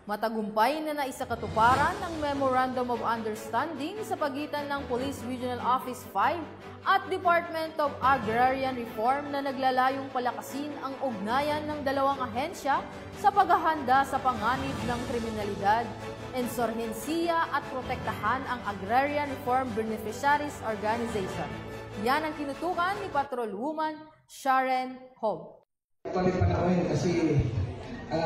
Matagumpay na naisakatuparan ng Memorandum of Understanding sa pagitan ng Police Regional Office 5 at Department of Agrarian Reform na naglalayong palakasin ang ugnayan ng dalawang ahensya sa paghahanda sa panganib ng kriminalidad, insurhensiya at protektahan ang Agrarian Reform Beneficiaries Organization. Yan ang tinutukan ni Patrolwoman Sharon Hob.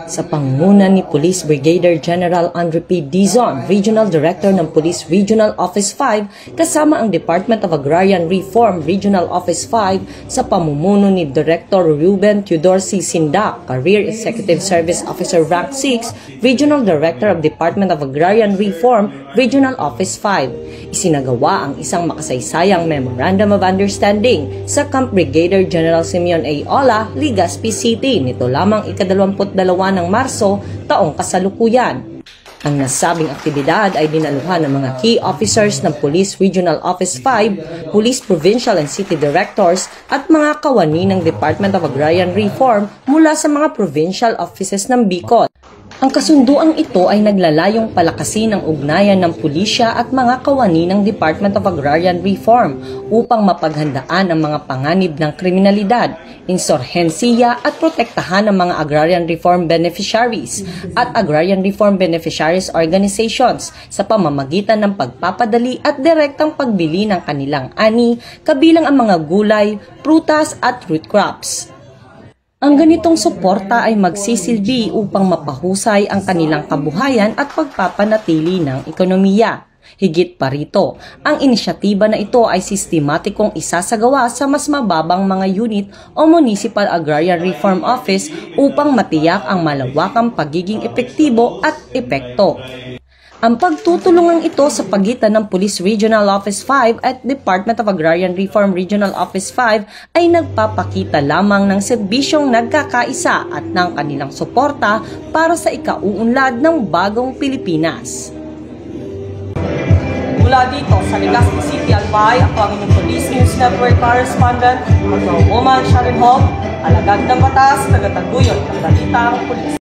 Sa pangunguna ni Police Brigadier General Andre P. Dizon, Regional Director ng Police Regional Office 5, kasama ang Department of Agrarian Reform Regional Office 5 sa pamumuno ni Director Ruben Teodor C. Sindak, Career Executive Service Officer Rank 6, Regional Director of Department of Agrarian Reform Regional Office 5. Isinagawa ang isang makasaysayang Memorandum of Understanding sa Camp Brigadier General Simeon A. Ola, Legazpi City, nito lamang ika-22 ng Marso, taong kasalukuyan. Ang nasabing aktibidad ay dinaluhan ng mga key officers ng Police Regional Office 5, Police Provincial and City Directors at mga kawani ng Department of Agrarian Reform mula sa mga provincial offices ng Bicol. Ang kasunduang ito ay naglalayong palakasin ang ugnayan ng pulisya at mga kawani ng Department of Agrarian Reform upang mapaghandaan ang mga panganib ng kriminalidad, insurhensiya at protektahan ang mga Agrarian Reform Beneficiaries at Agrarian Reform Beneficiaries Organizations sa pamamagitan ng pagpapadali at direktang pagbili ng kanilang ani, kabilang ang mga gulay, prutas at root crops. Ang ganitong suporta ay magsisilbi upang mapahusay ang kanilang kabuhayan at pagpapanatili ng ekonomiya. Higit pa rito, ang inisyatiba na ito ay sistematikong isasagawa sa mas mababang mga unit o Municipal Agrarian Reform Office upang matiyak ang malawakang pagiging epektibo at epekto. Ang pagtutulungan ito sa pagitan ng Police Regional Office 5 at Department of Agrarian Reform Regional Office 5 ay nagpapakita lamang ng serbisyong nagkakaisa at ng kanilang suporta para sa ikauunlad ng bagong Pilipinas. Mula dito sa Legazpi City, Albay, ako ang inyong Police News Network Correspondent, Patrolwoman Sharon Hob, alagad ng batas, tagataguyod ng balitang pulis.